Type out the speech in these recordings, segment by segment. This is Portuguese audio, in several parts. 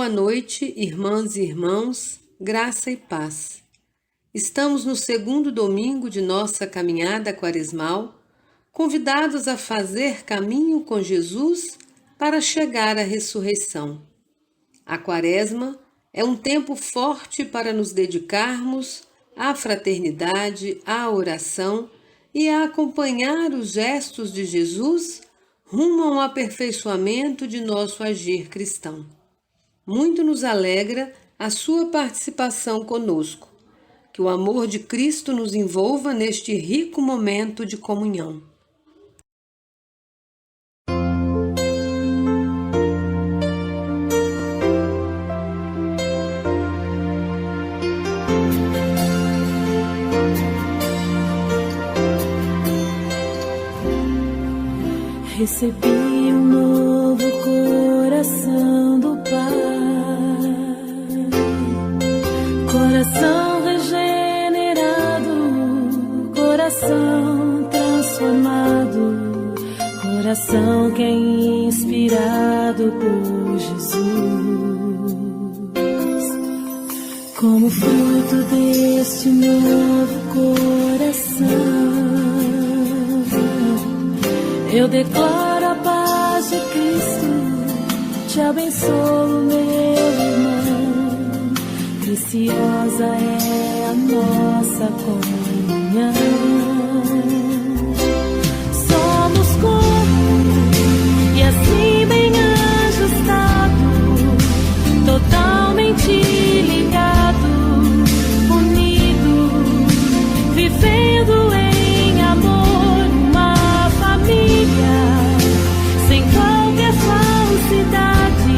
Boa noite, irmãs e irmãos, graça e paz. Estamos no segundo domingo de nossa caminhada quaresmal, convidados a fazer caminho com Jesus para chegar à ressurreição. A Quaresma é um tempo forte para nos dedicarmos à fraternidade, à oração e a acompanhar os gestos de Jesus rumo ao aperfeiçoamento de nosso agir cristão. Muito nos alegra a sua participação conosco. Que o amor de Cristo nos envolva neste rico momento de comunhão. Recebi um novo coração do Pai. Coração regenerado, coração transformado, coração que é inspirado por Jesus. Como fruto deste novo coração, eu declaro a paz de Cristo, te abençoo, meu irmão. Preciosa é a nossa comunhão. Somos corpo e assim bem ajustado, totalmente ligado, unido, vivendo em amor, uma família, sem qualquer falsidade,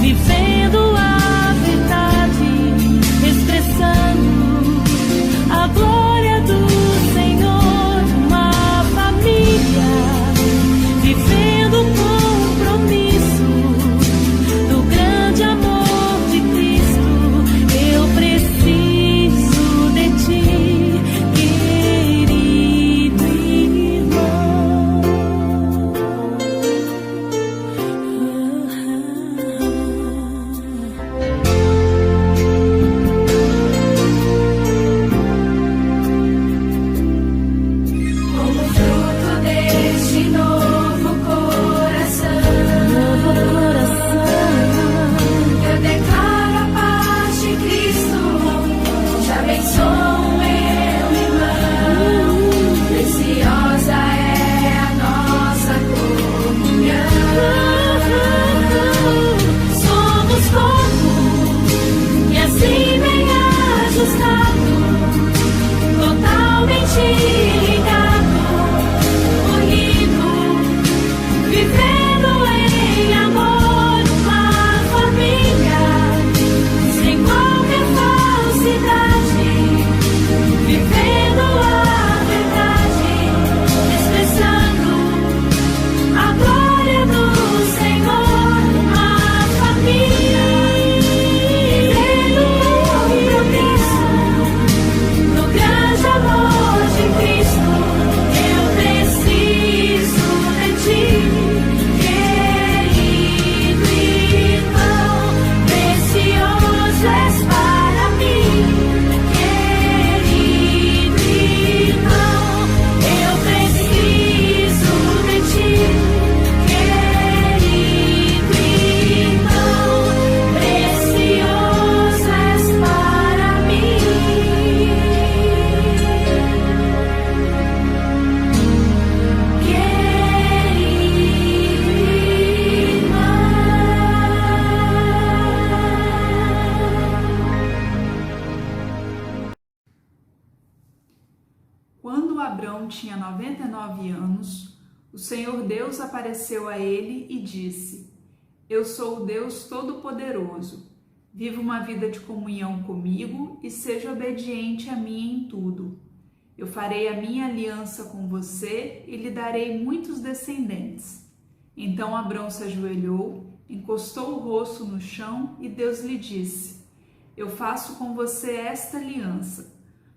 vivendo a verdade, expressando a glória do Quando Abrão tinha 99 anos, o Senhor Deus apareceu a ele e disse: Eu sou o Deus Todo-Poderoso. Viva uma vida de comunhão comigo e seja obediente a mim em tudo. Eu farei a minha aliança com você e lhe darei muitos descendentes. Então Abrão se ajoelhou, encostou o rosto no chão e Deus lhe disse: Eu faço com você esta aliança.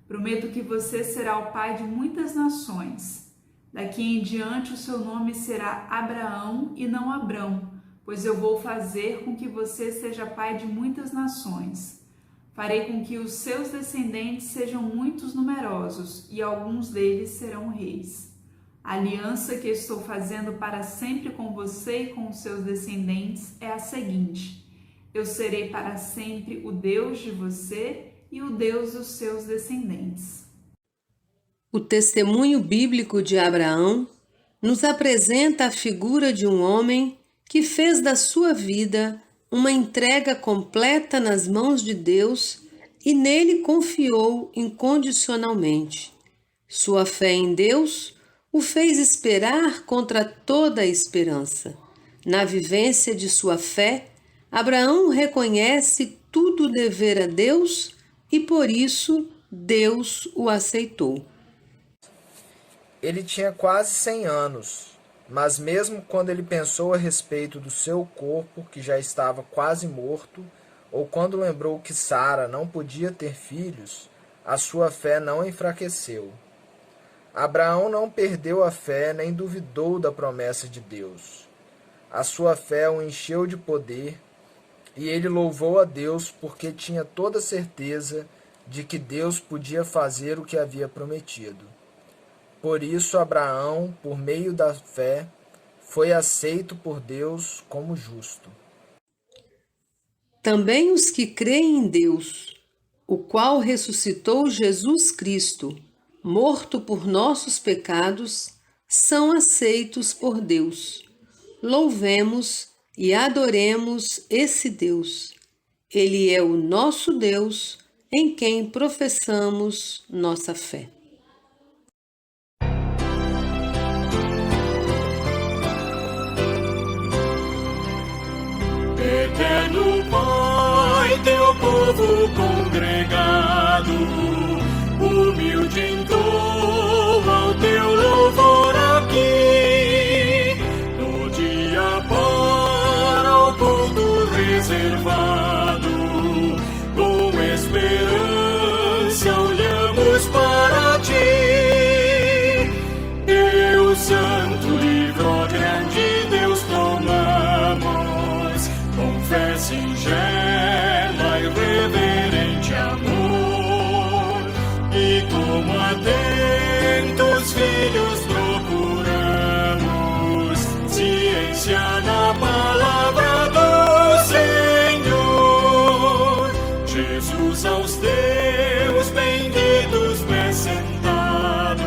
Prometo que você será o pai de muitas nações. Daqui em diante o seu nome será Abraão e não Abrão, pois eu vou fazer com que você seja pai de muitas nações. Farei com que os seus descendentes sejam muitos numerosos, e alguns deles serão reis. A aliança que estou fazendo para sempre com você e com os seus descendentes é a seguinte: eu serei para sempre o Deus de você e o Deus dos seus descendentes. O testemunho bíblico de Abraão nos apresenta a figura de um homem que fez da sua vida uma entrega completa nas mãos de Deus e nele confiou incondicionalmente. Sua fé em Deus o fez esperar contra toda a esperança. Na vivência de sua fé, Abraão reconhece tudo dever a Deus e por isso Deus o aceitou. Ele tinha quase 100 anos, mas mesmo quando ele pensou a respeito do seu corpo, que já estava quase morto, ou quando lembrou que Sara não podia ter filhos, a sua fé não enfraqueceu. Abraão não perdeu a fé nem duvidou da promessa de Deus. A sua fé o encheu de poder e ele louvou a Deus porque tinha toda certeza de que Deus podia fazer o que havia prometido. Por isso, Abraão, por meio da fé, foi aceito por Deus como justo. Também os que creem em Deus, o qual ressuscitou Jesus Cristo, morto por nossos pecados, são aceitos por Deus. Louvemos e adoremos esse Deus. Ele é o nosso Deus, em quem professamos nossa fé. Eterno Pai, teu povo congregado, humilde entoa o teu louvor aqui, no dia para o culto reservado, com esperança olhamos para ti. Deus Santo, livre, ó grande Deus, clamamos, com fé singela e reverente amor, e como atentos filhos procuramos ciência na palavra do Senhor. Jesus, aos teus benditos pés sentados,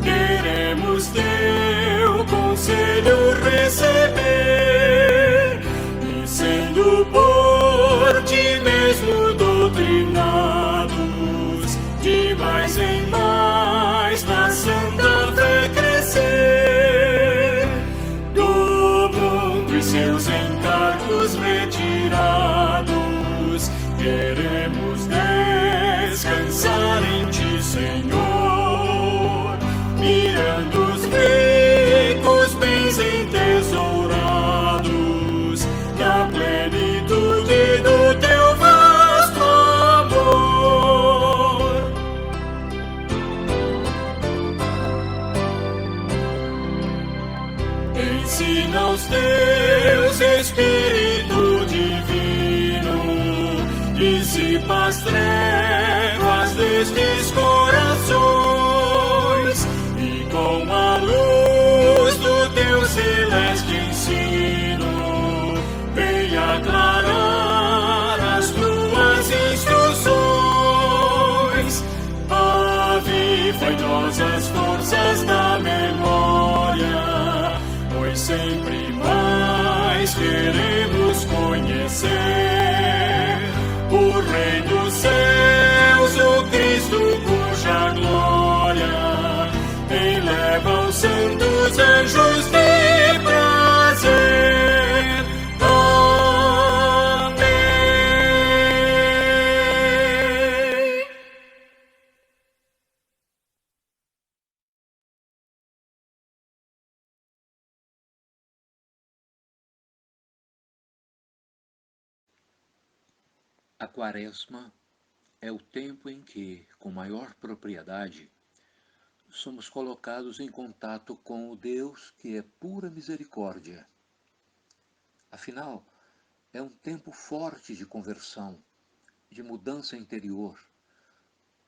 queremos teu conselho receber, e sendo por ti mesmo doutrinados, de mais em mais na santa fé crescer, do mundo e seus encargos retirados, queremos descansar em ti, Senhor, mirando os ricos bens entesourados na plenitude do teu vasto amor. Ensina aos teus Espírito Divino, dissipa as trevas destes corações, e com a luz do teu celeste ensino, vem aclarar as tuas instruções. Aviva em nós as forças da memória, pois sempre mais queremos conhecer o Rei dos céus, o Cristo cuja glória santos anjos de prazer. Amém. A Quaresma é o tempo em que, com maior propriedade, somos colocados em contato com o Deus que é pura misericórdia. Afinal, é um tempo forte de conversão, de mudança interior,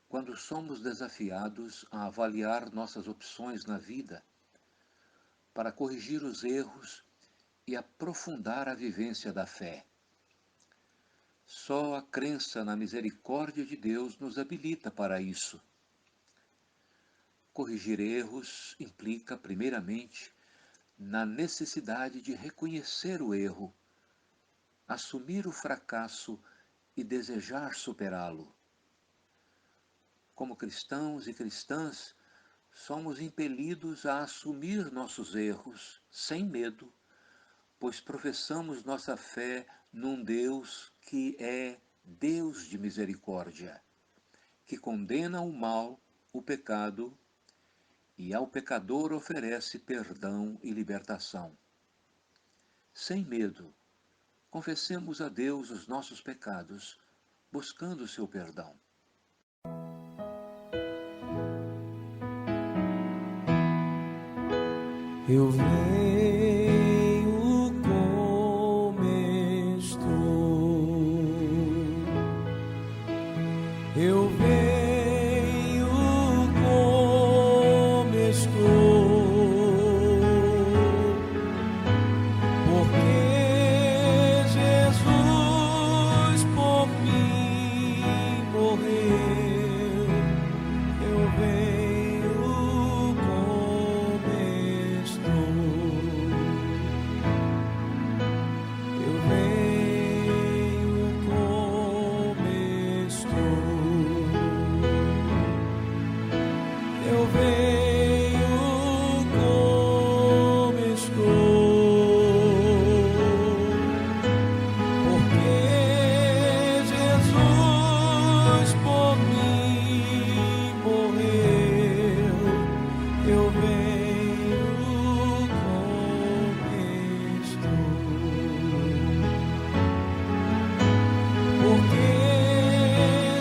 quando somos desafiados a avaliar nossas opções na vida, para corrigir os erros e aprofundar a vivência da fé. Só a crença na misericórdia de Deus nos habilita para isso. Corrigir erros implica, primeiramente, na necessidade de reconhecer o erro, assumir o fracasso e desejar superá-lo. Como cristãos e cristãs, somos impelidos a assumir nossos erros sem medo, pois professamos nossa fé num Deus que é Deus de misericórdia, que condena o mal, o pecado, e ao pecador oferece perdão e libertação. Sem medo, confessemos a Deus os nossos pecados, buscando o seu perdão. Eu venho como estou, eu venho como estou, porque Jesus por mim morreu. Eu venho como estou, eu venho como estou, eu venho como estou, porque Jesus por mim morreu. Eu venho como estou, porque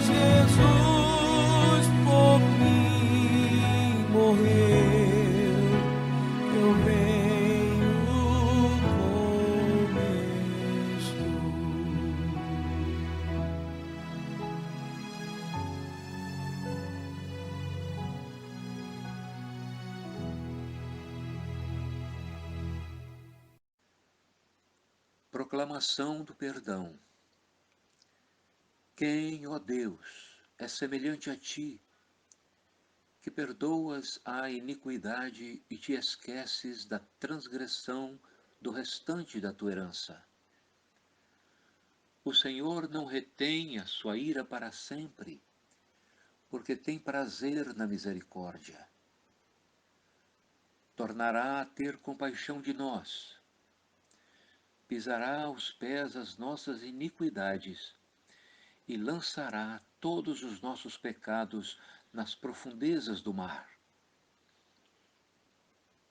Jesus por mim morreu. Eu venho como estou. Proclamação do perdão. Quem, ó Deus, é semelhante a ti, que perdoas a iniquidade e te esqueces da transgressão do restante da tua herança? O Senhor não retém a sua ira para sempre, porque tem prazer na misericórdia. Tornará a ter compaixão de nós, pisará aos pés as nossas iniquidades e lançará todos os nossos pecados nas profundezas do mar.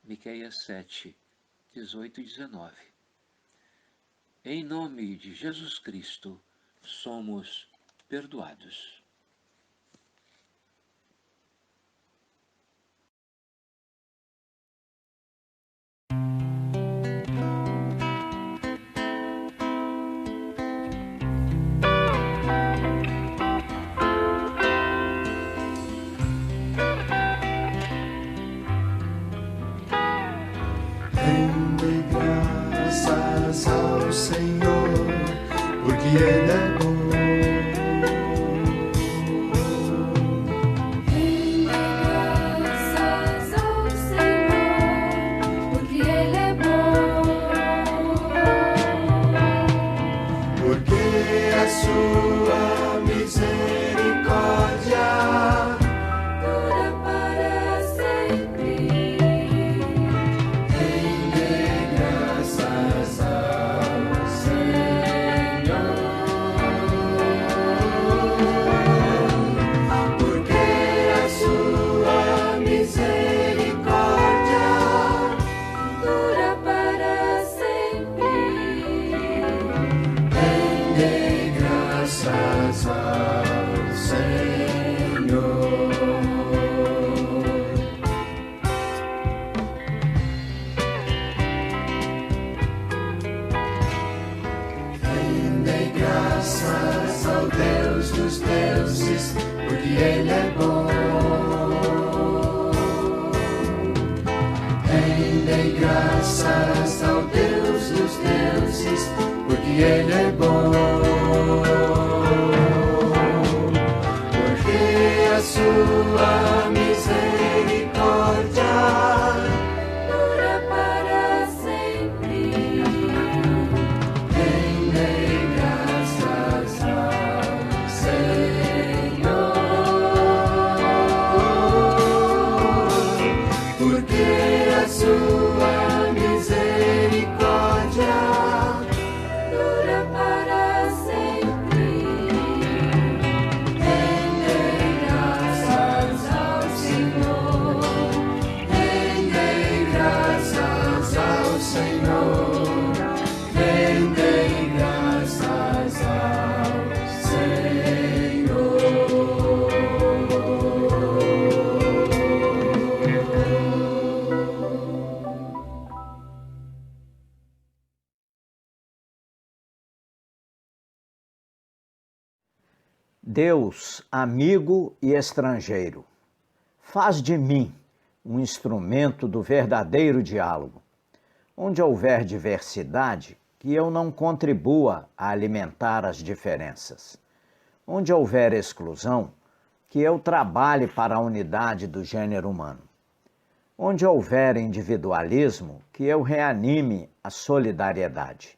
Miqueias 7, 18 e 19. Em nome de Jesus Cristo, somos perdoados. Rende graças ao Senhor, porque Ele é bom. graças ao Deus dos deuses, porque Ele é bom. Porque a sua misericórdia dura para sempre. Rendei graças ao Senhor, porque a sua misericórdia Dura para sempre. rendei graças ao Senhor, rendei graças ao Senhor, rendei graças ao Senhor. Deus, amigo e estrangeiro, faz de mim um instrumento do verdadeiro diálogo. Onde houver diversidade, que eu não contribua a alimentar as diferenças. Onde houver exclusão, que eu trabalhe para a unidade do gênero humano. Onde houver individualismo, que eu reanime a solidariedade.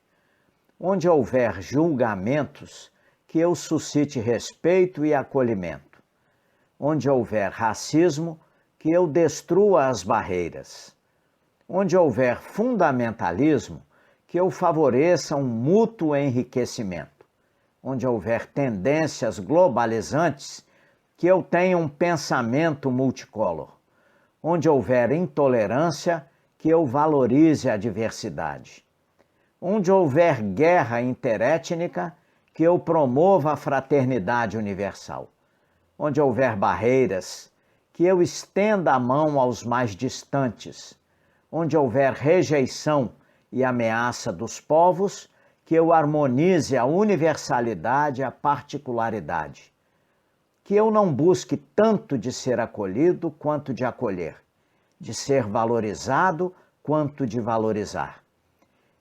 Onde houver julgamentos, que eu suscite respeito e acolhimento. Onde houver racismo, que eu destrua as barreiras. Onde houver fundamentalismo, que eu favoreça um mútuo enriquecimento. Onde houver tendências globalizantes, que eu tenha um pensamento multicolor. Onde houver intolerância, que eu valorize a diversidade. Onde houver guerra interétnica, que eu promova a fraternidade universal. Onde houver barreiras, que eu estenda a mão aos mais distantes. Onde houver rejeição e ameaça dos povos, que eu harmonize a universalidade e a particularidade. Que eu não busque tanto de ser acolhido quanto de acolher, de ser valorizado quanto de valorizar.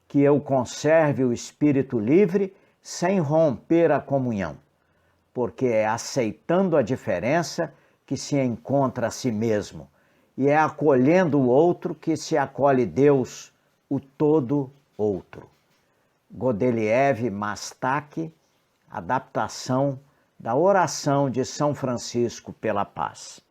Que eu conserve o espírito livre sem romper a comunhão, porque é aceitando a diferença que se encontra a si mesmo, e é acolhendo o outro que se acolhe Deus, o todo outro. Godeliev Mastak, adaptação da oração de São Francisco pela Paz.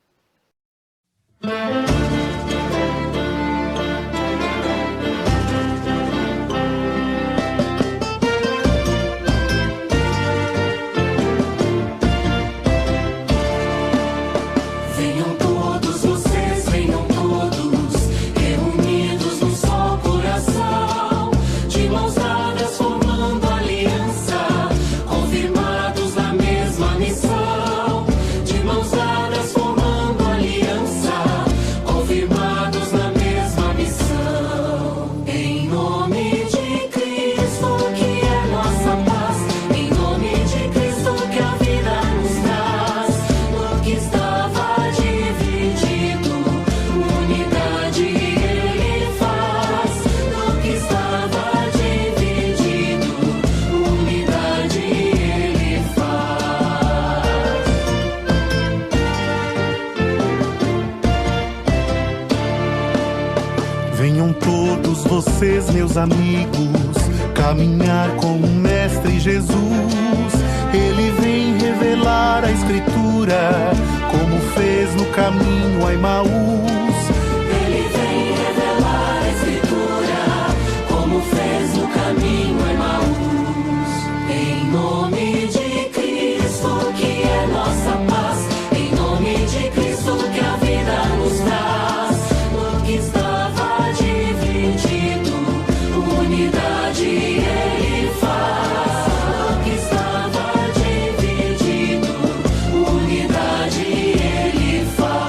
Venham todos vocês, venham todos, reunidos num só coração, de mãos dadas formando aliança, confirmados na mesma missão. De mãos dadas formando aliança, confirmados na mesma missão. Em nome de Cristo, que é nossa paz, em nome de Cristo, que a vida nos traz, no que estava dividido, unidade Ele faz. No que estava dividido, unidade Ele faz. Venham todos vocês, meus amigos, caminhar com o Mestre Jesus. Ele vem revelar a Escritura, como fez no caminho a Emaús. Ele vem revelar a Escritura, como fez no caminho a Emaús. Em nome de Cristo, que é nossa paz, em nome de Cristo, que a vida nos traz, no que estava dividido, unidade Ele faz. No que estava dividido, unidade Ele faz.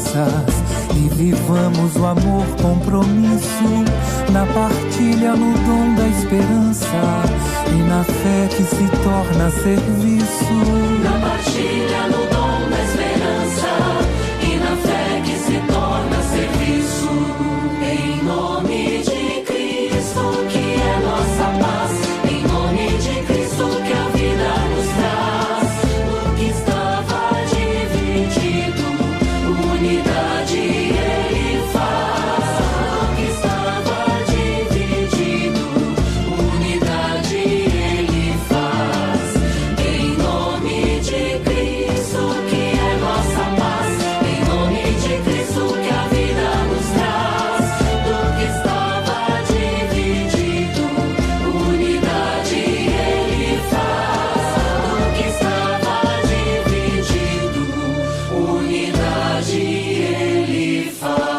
esperanças e vivamos o amor compromisso, na partilha, no dom da esperança e na fé que se torna serviço. Na partilha, no dom da esperança e na fé que se torna serviço. Em nome de Cristo, que é nossa paz, em nome de Cristo, que a vida nos traz. O que estava dividido, unidade Ele faz. O que estava dividido, unidade Ele faz. Em nome de Cristo, que é nossa paz, em nome de Cristo, que a vida nos traz. Do que estava dividido, unidade Ele faz. Do que estava dividido, unidade Ele faz.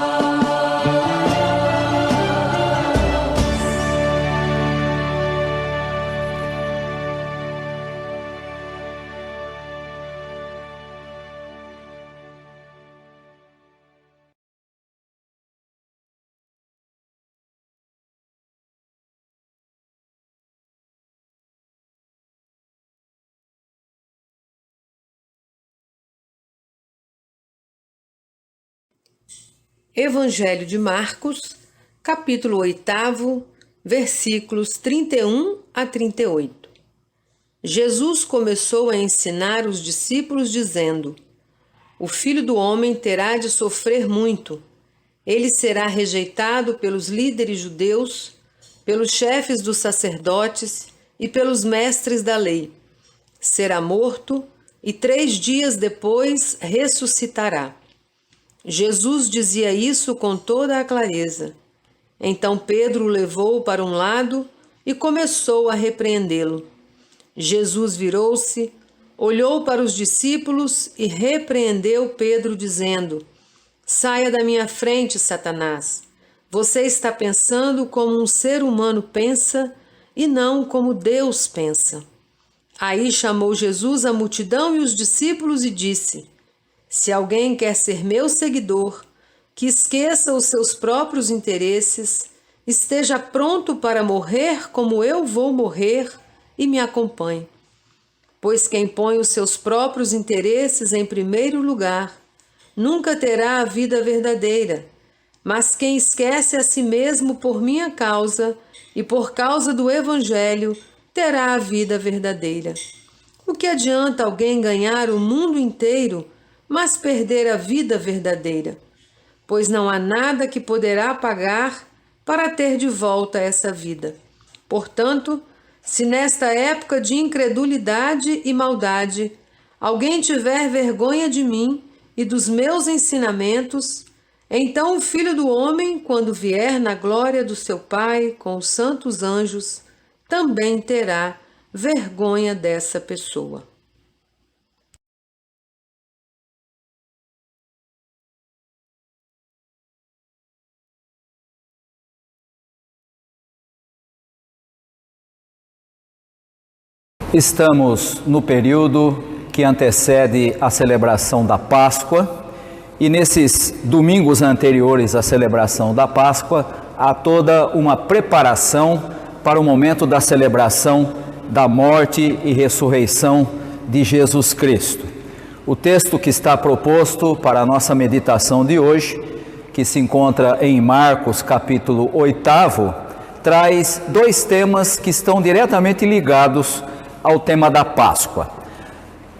Evangelho de Marcos, capítulo 8, versículos 31 a 38. Jesus começou a ensinar os discípulos dizendo: O Filho do Homem terá de sofrer muito. Ele será rejeitado pelos líderes judeus, pelos chefes dos sacerdotes e pelos mestres da lei. Será morto e 3 dias depois ressuscitará. Jesus dizia isso com toda a clareza. Então Pedro o levou para um lado e começou a repreendê-lo. Jesus virou-se, olhou para os discípulos e repreendeu Pedro, dizendo: Saia da minha frente, Satanás. Você está pensando como um ser humano pensa e não como Deus pensa. Aí chamou Jesus a multidão e os discípulos e disse: Se alguém quer ser meu seguidor, que esqueça os seus próprios interesses, esteja pronto para morrer como eu vou morrer e me acompanhe. Pois quem põe os seus próprios interesses em primeiro lugar, nunca terá a vida verdadeira, mas quem esquece a si mesmo por minha causa e por causa do Evangelho, terá a vida verdadeira. O que adianta alguém ganhar o mundo inteiro, mas perder a vida verdadeira? Pois não há nada que poderá pagar para ter de volta essa vida. Portanto, se nesta época de incredulidade e maldade alguém tiver vergonha de mim e dos meus ensinamentos, então o Filho do Homem, quando vier na glória do seu Pai com os santos anjos, também terá vergonha dessa pessoa. Estamos no período que antecede a celebração da Páscoa e nesses domingos anteriores à celebração da Páscoa há toda uma preparação para o momento da celebração da morte e ressurreição de Jesus Cristo. O texto que está proposto para a nossa meditação de hoje, que se encontra em Marcos capítulo 8, traz 2 temas que estão diretamente ligados ao tema da Páscoa.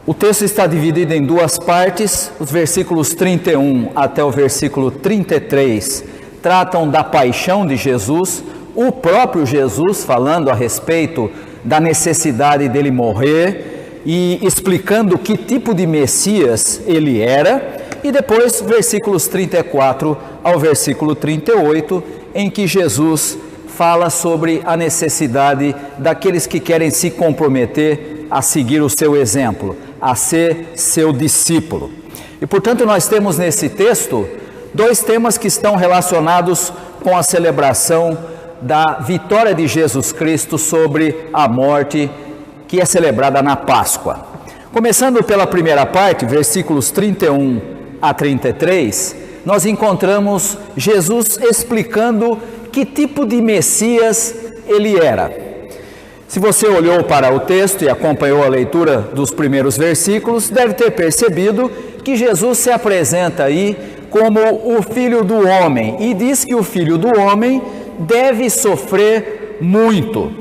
O texto está dividido em 2 partes. Os versículos 31 até o versículo 33 tratam da paixão de Jesus, o próprio Jesus falando a respeito da necessidade dele morrer e explicando que tipo de Messias ele era, e depois versículos 34 ao versículo 38, em que Jesus fala sobre a necessidade daqueles que querem se comprometer a seguir o seu exemplo, a ser seu discípulo. E, portanto, nós temos nesse texto 2 temas que estão relacionados com a celebração da vitória de Jesus Cristo sobre a morte, que é celebrada na Páscoa. Começando pela primeira parte, versículos 31 a 33, nós encontramos Jesus explicando que tipo de Messias ele era. Se você olhou para o texto e acompanhou a leitura dos primeiros versículos, deve ter percebido que Jesus se apresenta aí como o Filho do Homem e diz que o Filho do Homem deve sofrer muito.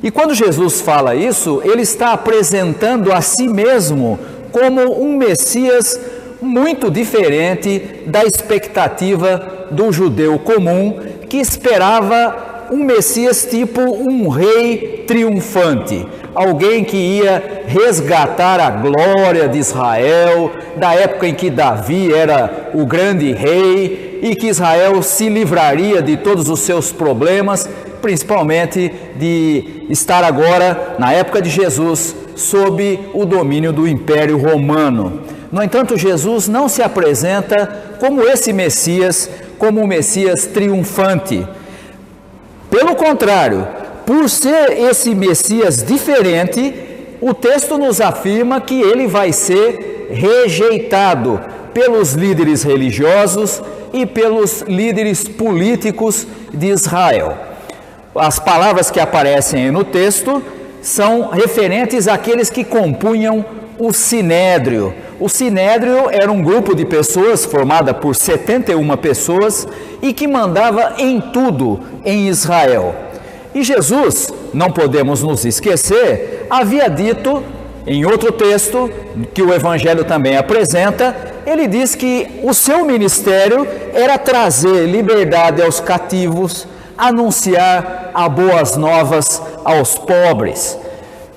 E quando Jesus fala isso, ele está apresentando a si mesmo como um Messias muito diferente da expectativa do judeu comum, que esperava um Messias tipo um rei triunfante, alguém que ia resgatar a glória de Israel, da época em que Davi era o grande rei e que Israel se livraria de todos os seus problemas, principalmente de estar agora, na época de Jesus, sob o domínio do Império Romano. No entanto, Jesus não se apresenta como esse Messias, como um Messias triunfante. Pelo contrário, por ser esse Messias diferente, o texto nos afirma que ele vai ser rejeitado pelos líderes religiosos e pelos líderes políticos de Israel. As palavras que aparecem no texto são referentes àqueles que compunham o Sinédrio. O Sinédrio era um grupo de pessoas formada por 71 pessoas e que mandava em tudo em Israel. E Jesus, não podemos nos esquecer, havia dito em outro texto que o Evangelho também apresenta, ele diz que o seu ministério era trazer liberdade aos cativos, anunciar as boas novas aos pobres.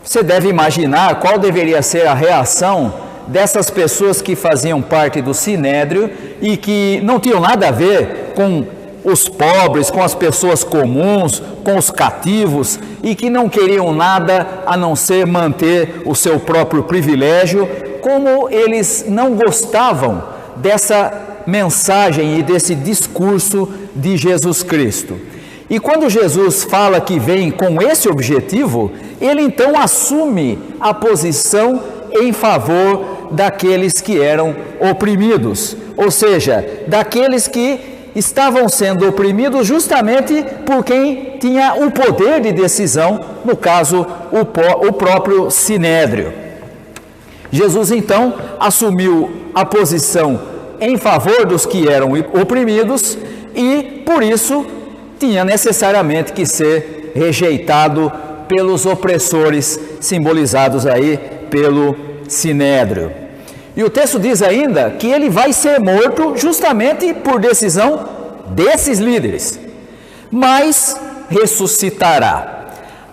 Você deve imaginar qual deveria ser a reação dessas pessoas que faziam parte do Sinédrio e que não tinham nada a ver com os pobres, com as pessoas comuns, com os cativos e que não queriam nada a não ser manter o seu próprio privilégio, como eles não gostavam dessa mensagem e desse discurso de Jesus Cristo. E quando Jesus fala que vem com esse objetivo, ele então assume a posição em favor daqueles que eram oprimidos, ou seja, daqueles que estavam sendo oprimidos justamente por quem tinha o poder de decisão, no caso, o próprio Sinédrio. Jesus então assumiu a posição em favor dos que eram oprimidos e, por isso, tinha necessariamente que ser rejeitado pelos opressores, simbolizados aí pelo Sinédrio. E o texto diz ainda que ele vai ser morto justamente por decisão desses líderes, mas ressuscitará.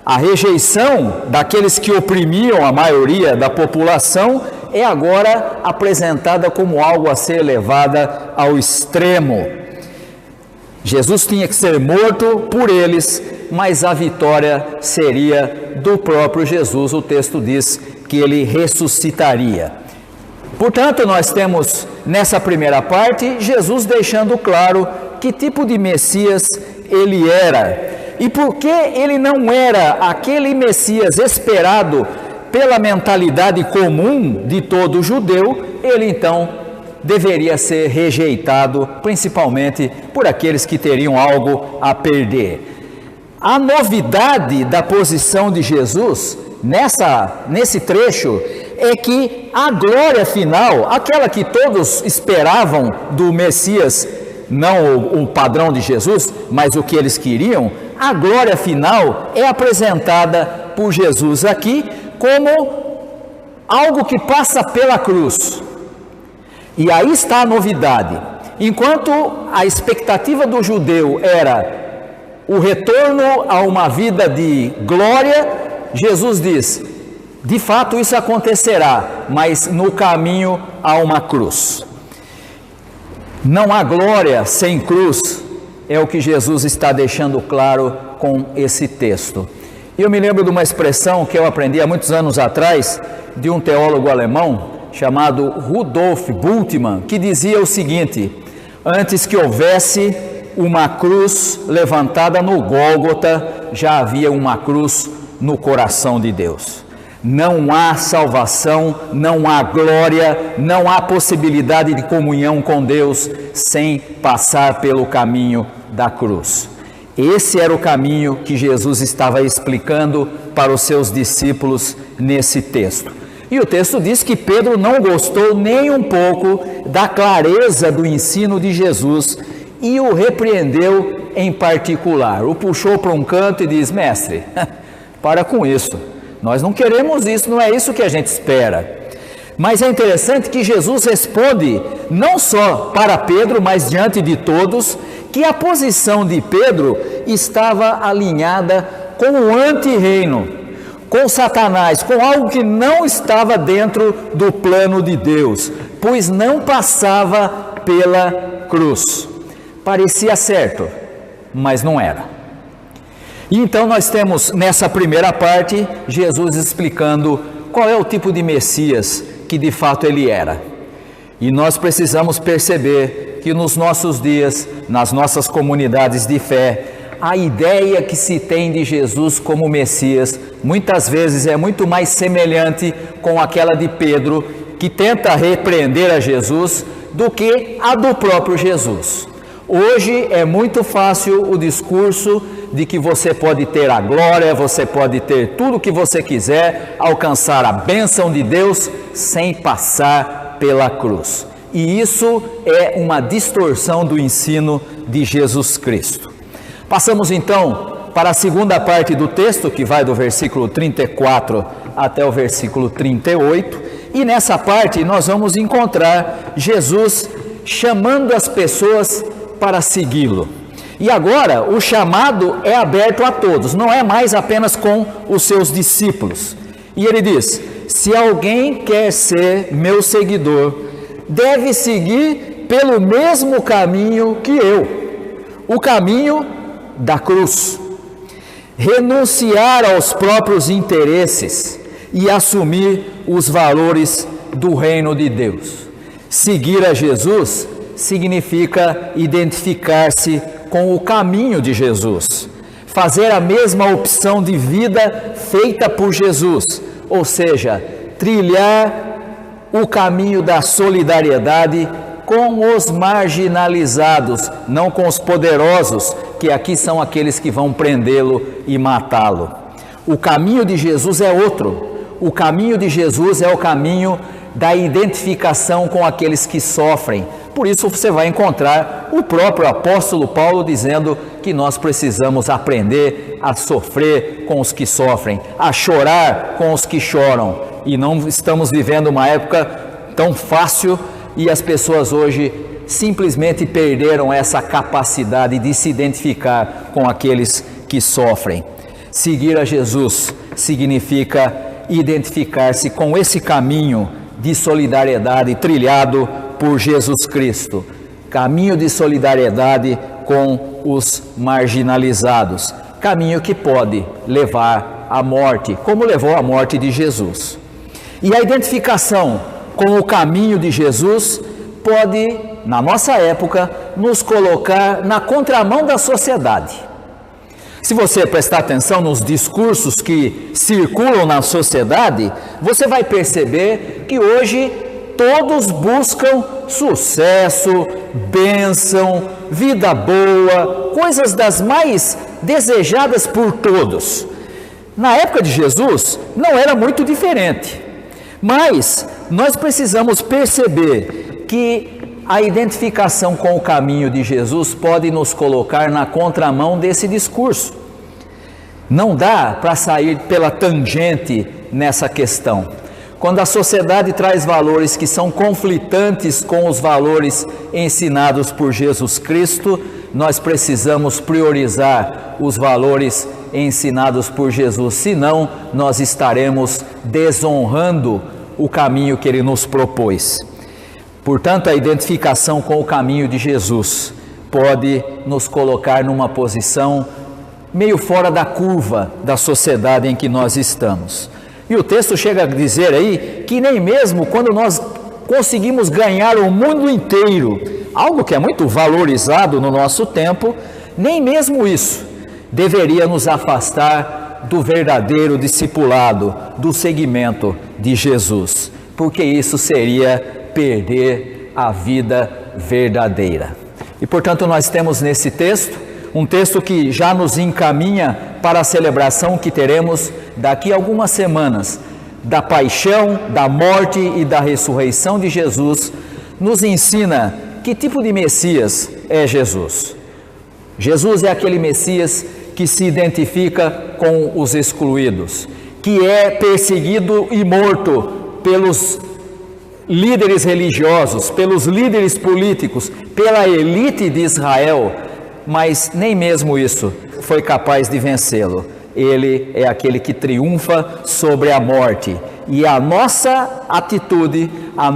A rejeição daqueles que oprimiam a maioria da população é agora apresentada como algo a ser levada ao extremo. Jesus tinha que ser morto por eles, mas a vitória seria do próprio Jesus. O texto diz que ele ressuscitaria. Portanto, nós temos nessa primeira parte Jesus deixando claro que tipo de Messias ele era e por que ele não era aquele Messias esperado pela mentalidade comum de todo judeu. Ele então deveria ser rejeitado, principalmente por aqueles que teriam algo a perder. A novidade da posição de Jesus nesse trecho é que a glória final, aquela que todos esperavam do Messias, não o padrão de Jesus, mas o que eles queriam, a glória final é apresentada por Jesus aqui como algo que passa pela cruz. E aí está a novidade. Enquanto a expectativa do judeu era o retorno a uma vida de glória, Jesus diz: de fato isso acontecerá, mas no caminho há uma cruz. Não há glória sem cruz, é o que Jesus está deixando claro com esse texto. E eu me lembro de uma expressão que eu aprendi há muitos anos atrás, de um teólogo alemão, chamado Rudolf Bultmann, que dizia o seguinte: antes que houvesse uma cruz levantada no Gólgota, já havia uma cruz no coração de Deus. Não há salvação, não há glória, não há possibilidade de comunhão com Deus sem passar pelo caminho da cruz. Esse era o caminho que Jesus estava explicando para os seus discípulos nesse texto. E o texto diz que Pedro não gostou nem um pouco da clareza do ensino de Jesus e o repreendeu em particular. O puxou para um canto e diz: mestre, para com isso. Nós não queremos isso, não é isso que a gente espera. Mas é interessante que Jesus responde, não só para Pedro, mas diante de todos, que a posição de Pedro estava alinhada com o anti-reino, com Satanás, com algo que não estava dentro do plano de Deus, pois não passava pela cruz. Parecia certo, mas não era. E então nós temos nessa primeira parte Jesus explicando qual é o tipo de Messias que de fato ele era. E nós precisamos perceber que nos nossos dias, nas nossas comunidades de fé, a ideia que se tem de Jesus como Messias muitas vezes é muito mais semelhante com aquela de Pedro, que tenta repreender a Jesus, do que a do próprio Jesus. Hoje é muito fácil o discurso de que você pode ter a glória, você pode ter tudo o que você quiser, alcançar a bênção de Deus sem passar pela cruz. E isso é uma distorção do ensino de Jesus Cristo. Passamos então para a segunda parte do texto, que vai do versículo 34 até o versículo 38, e nessa parte nós vamos encontrar Jesus chamando as pessoas para segui-lo. E agora o chamado é aberto a todos, não é mais apenas com os seus discípulos. E ele diz: se alguém quer ser meu seguidor, deve seguir pelo mesmo caminho que eu, o caminho da cruz. Renunciar aos próprios interesses e assumir os valores do reino de Deus. Seguir a Jesus significa identificar-se com o caminho de Jesus, fazer a mesma opção de vida feita por Jesus, ou seja, trilhar o caminho da solidariedade com os marginalizados, não com os poderosos, que aqui são aqueles que vão prendê-lo e matá-lo. O caminho de Jesus é outro. O caminho de Jesus é o caminho da identificação com aqueles que sofrem. Por isso você vai encontrar o próprio apóstolo Paulo dizendo que nós precisamos aprender a sofrer com os que sofrem, a chorar com os que choram. E não estamos vivendo uma época tão fácil e as pessoas hoje simplesmente perderam essa capacidade de se identificar com aqueles que sofrem. Seguir a Jesus significa identificar-se com esse caminho de solidariedade trilhado por Jesus Cristo, caminho de solidariedade com os marginalizados, caminho que pode levar à morte, como levou à morte de Jesus. E a identificação com o caminho de Jesus pode, na nossa época, nos colocar na contramão da sociedade. Se você prestar atenção nos discursos que circulam na sociedade, você vai perceber que hoje todos buscam sucesso, bênção, vida boa, coisas das mais desejadas por todos. Na época de Jesus, não era muito diferente, mas nós precisamos perceber que a identificação com o caminho de Jesus pode nos colocar na contramão desse discurso. Não dá para sair pela tangente nessa questão. Quando a sociedade traz valores que são conflitantes com os valores ensinados por Jesus Cristo, nós precisamos priorizar os valores ensinados por Jesus, senão nós estaremos desonrando o caminho que ele nos propôs. Portanto, a identificação com o caminho de Jesus pode nos colocar numa posição meio fora da curva da sociedade em que nós estamos. E o texto chega a dizer aí que nem mesmo quando nós conseguimos ganhar o mundo inteiro, algo que é muito valorizado no nosso tempo, nem mesmo isso deveria nos afastar do verdadeiro discipulado, do seguimento de Jesus, porque isso seria perder a vida verdadeira. E portanto nós temos nesse texto, um texto que já nos encaminha para a celebração que teremos daqui a algumas semanas, da paixão, da morte e da ressurreição de Jesus, nos ensina que tipo de Messias é Jesus. Jesus é aquele Messias que se identifica com os excluídos, que é perseguido e morto pelos líderes religiosos, pelos líderes políticos, pela elite de Israel, mas nem mesmo isso foi capaz de vencê-lo. Ele é aquele que triunfa sobre a morte. E a nossa atitude,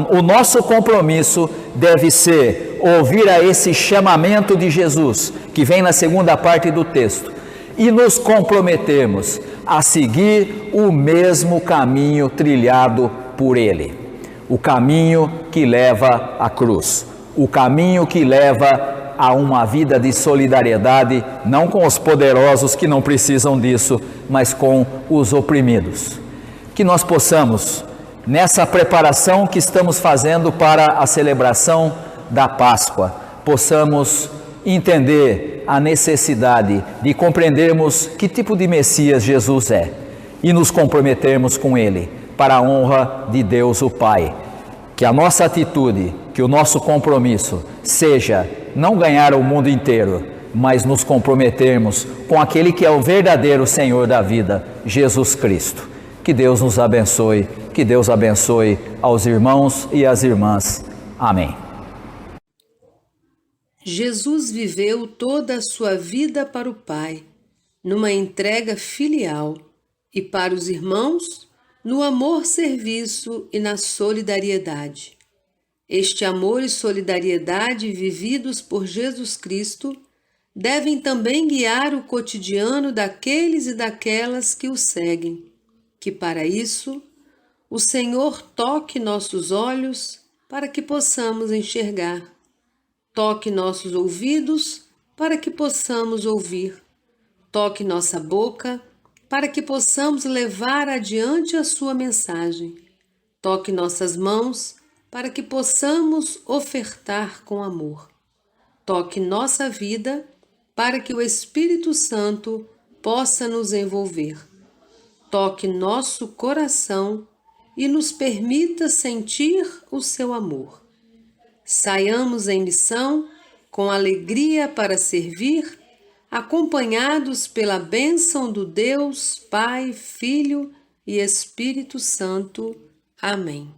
o nosso compromisso deve ser ouvir a esse chamamento de Jesus, que vem na segunda parte do texto, e nos comprometermos a seguir o mesmo caminho trilhado por Ele. O caminho que leva à cruz, o caminho que leva a uma vida de solidariedade, não com os poderosos que não precisam disso, mas com os oprimidos. Que nós possamos, nessa preparação que estamos fazendo para a celebração da Páscoa, possamos entender a necessidade de compreendermos que tipo de Messias Jesus é e nos comprometermos com Ele para a honra de Deus o Pai. Que a nossa atitude, que o nosso compromisso seja não ganhar o mundo inteiro, mas nos comprometermos com aquele que é o verdadeiro Senhor da vida, Jesus Cristo. Que Deus nos abençoe, que Deus abençoe aos irmãos e às irmãs. Amém. Jesus viveu toda a sua vida para o Pai, numa entrega filial, e para os irmãos, no amor, serviço e na solidariedade. Este amor e solidariedade vividos por Jesus Cristo devem também guiar o cotidiano daqueles e daquelas que o seguem. Que para isso o Senhor toque nossos olhos para que possamos enxergar, toque nossos ouvidos para que possamos ouvir, toque nossa boca para que possamos levar adiante a sua mensagem, toque nossas mãos para que possamos ofertar com amor, toque nossa vida para que o Espírito Santo possa nos envolver, toque nosso coração e nos permita sentir o seu amor. Saiamos em missão com alegria para servir, acompanhados pela bênção do Deus, Pai, Filho e Espírito Santo. Amém.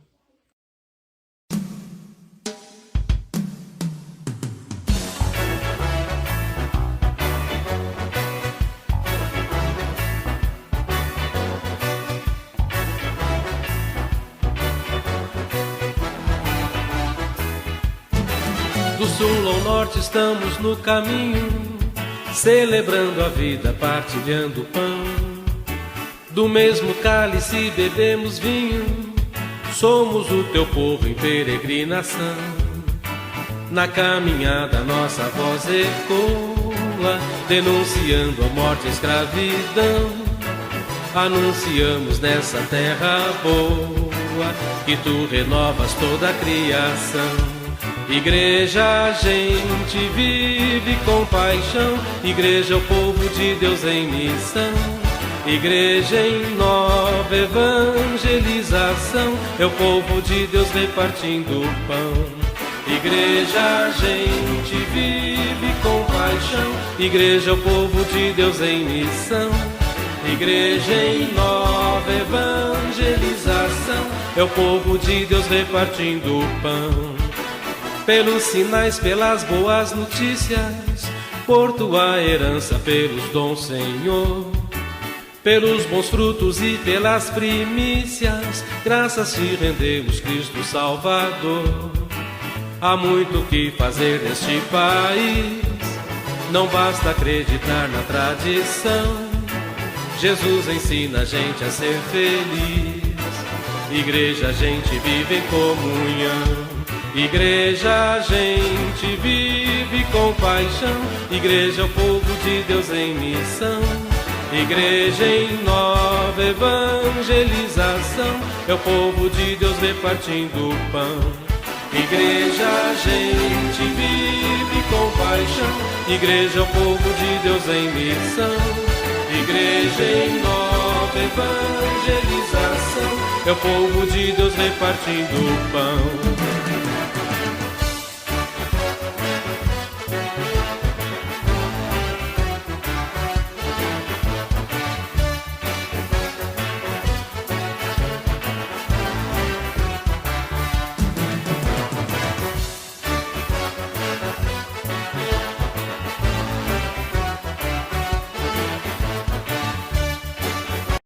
Do sul ao norte estamos no caminho, celebrando a vida, partilhando o pão. Do mesmo cálice bebemos vinho, somos o teu povo em peregrinação. Na caminhada nossa voz ecoa, denunciando a morte e a escravidão. Anunciamos nessa terra boa, que tu renovas toda a criação. Igreja, a gente vive com paixão. Igreja é o povo de Deus em missão. Igreja em nova evangelização, é o povo de Deus repartindo o pão. Igreja, a gente vive com paixão. Igreja é o povo de Deus em missão. Igreja em nova evangelização, é o povo de Deus repartindo o pão. Pelos sinais, pelas boas notícias, por tua herança, pelos dons, Senhor, pelos bons frutos e pelas primícias, graças te rendemos, Cristo Salvador. Há muito que fazer neste país, não basta acreditar na tradição. Jesus ensina a gente a ser feliz. Igreja, a gente vive em comunhão. Igreja, a gente vive com paixão. Igreja é o povo de Deus em missão. Igreja em nova evangelização, é o povo de Deus repartindo o pão. Igreja, a gente vive com paixão, igreja é o povo de Deus em missão. Igreja em nova evangelização, é o povo de Deus repartindo o pão.